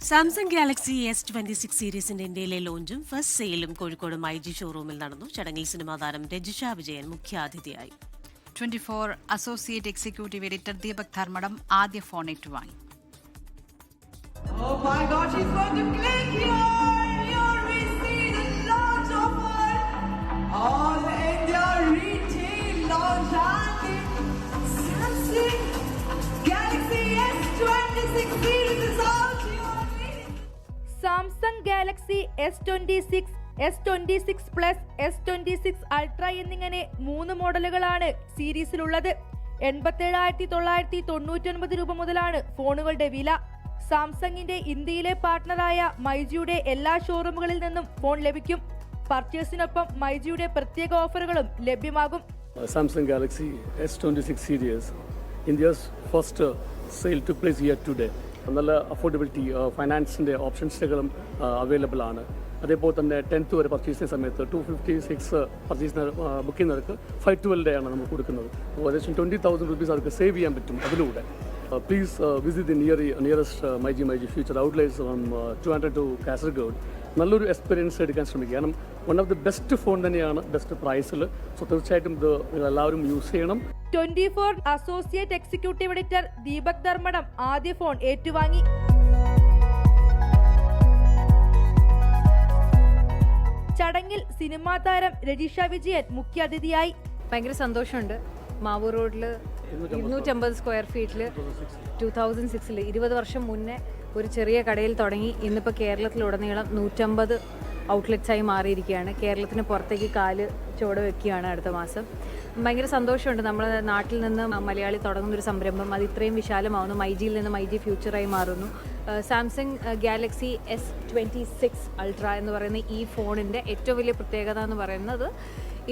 Samsung Galaxy S26 സീരീസിന്റെ ഇന്ത്യയിലെ ലോഞ്ചും first സെയിലും Kozhikode MyG ഷോറൂമിൽ നടന്നു. ചടങ്ങിൽ സിനിമാ താരം രജിഷ വിജയൻ മുഖ്യാതിഥിയായി. 24 associate executive editor Deepak Dharmadam ആദ്യ ഫോൺ ഏറ്റുവാങ്ങി. Samsung Galaxy S26, S26 plus, S26 ultra എന്നിങ്ങനെ 3 മോഡലുകളാണ് സീരീസിലുള്ളത്. 87,999 രൂപ മുതലാണ് ഫോണുകളുടെ വില. സാംസങ്ങിന്റെ ഇന്ത്യയിലെ പാർട്ട്ണറായ മൈജിയുടെ എല്ലാ ഷോറൂമുകളിൽ നിന്നും ഫോൺ ലഭിക്കും. പർച്ചേസിനൊപ്പം മൈജിയുടെ പ്രത്യേക ഓഫറുകളും ലഭ്യമാകും. Samsung Galaxy S26 series India's first sale to place here today. നല്ല അഫോർഡബിലിറ്റി ഫൈനാൻസിൻ്റെ ഓപ്ഷൻസുകളും അവൈലബിൾ ആണ്. അതേപോലെ തന്നെ 10th വരെ പർച്ചേസ് ചെയ്യുന്ന സമയത്ത് 256 പർച്ചേസ് ബുക്ക് ചെയ്യുന്നവർക്ക് 512 ആണ് നമ്മൾ കൊടുക്കുന്നത്. ഏകദേശം 20,000 രൂപീസ് അവർക്ക് സേവ് ചെയ്യാൻ പറ്റും അതിലൂടെ. Please visit the nearest myG future outlets from 200 to Kasaragod. നല്ലൊരു എക്സ്പീരിയൻസ് എടുക്കാൻ ശ്രമിക്കുക. കാരണം one of the best phone തന്നെയാണ്, ബെസ്റ്റ് പ്രൈസിൽ. സോ തീർച്ചയായിട്ടും ഇത് എല്ലാവരും യൂസ് ചെയ്യണം. 24 associate executive editor Deepak Dharmadam ആദ്യ ഫോൺ ഏറ്റുവാങ്ങി. ചടങ്ങിൽ സിനിമാ താരം രജിഷ വിജയൻ മുഖ്യാതിഥിയായി. ഭയങ്കര സന്തോഷമുണ്ട്. മാവൂർ റോഡിൽ 250 സ്ക്വയർ ഫീറ്റിൽ 2006 20 വർഷം മുന്നേ ഒരു ചെറിയ കടയിൽ തുടങ്ങി ഇന്നിപ്പോൾ കേരളത്തിലുടനീളം 150 ഔട്ട്ലെറ്റ്സായി മാറിയിരിക്കുകയാണ്. കേരളത്തിന് പുറത്തേക്ക് കാല് ചുവട് വെക്കുകയാണ് അടുത്ത മാസം. ഭയങ്കര സന്തോഷമുണ്ട്. നമ്മുടെ നാട്ടിൽ നിന്ന് മലയാളി തുടങ്ങുന്നൊരു സംരംഭം അത് ഇത്രയും വിശാലമാവുന്നു. മൈജിയിൽ നിന്ന് മൈജി ഫ്യൂച്ചറായി മാറുന്നു. സാംസങ് ഗാലക്സി S26 അൾട്ര എന്ന് പറയുന്ന ഈ ഫോണിൻ്റെ ഏറ്റവും വലിയ പ്രത്യേകത എന്ന് പറയുന്നത്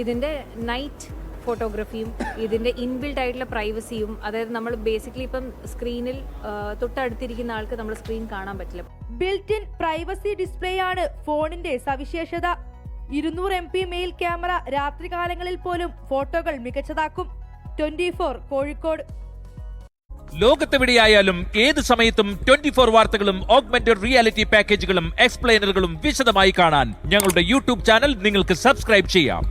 ഇതിൻ്റെ നൈറ്റ് ഫോട്ടോഗ്രാഫിയും ഇതിൻ്റെ ഇൻബിൽഡ് ആയിട്ടുള്ള പ്രൈവസിയും. അതായത് നമ്മൾ ബേസിക്കലി ഇപ്പം സ്ക്രീനിൽ തൊട്ടടുത്തിരിക്കുന്ന ആൾക്ക് നമ്മൾ സ്ക്രീൻ കാണാൻ പറ്റില്ല. ബിൽറ്റ് ഇൻ പ്രൈവസി ഡിസ്പ്ലേ ആണ് ഫോണിന്റെ സവിശേഷത. 200 MP മെയിൽ ക്യാമറ രാത്രികാലങ്ങളിൽ പോലും ഫോട്ടോകൾ മികച്ചതാക്കും. 24 കോഴിക്കോട്. ലോകത്തെവിടെയായാലും ഏത് സമയത്തും 24 വാർത്തകളും ഓഗ്മെന്റഡ് റിയാലിറ്റി പാക്കേജുകളും എക്സ്പ്ലെയിനറുകളും വിശദമായി കാണാൻ ഞങ്ങളുടെ YouTube ചാനൽ നിങ്ങൾക്ക് സബ്സ്ക്രൈബ് ചെയ്യാം.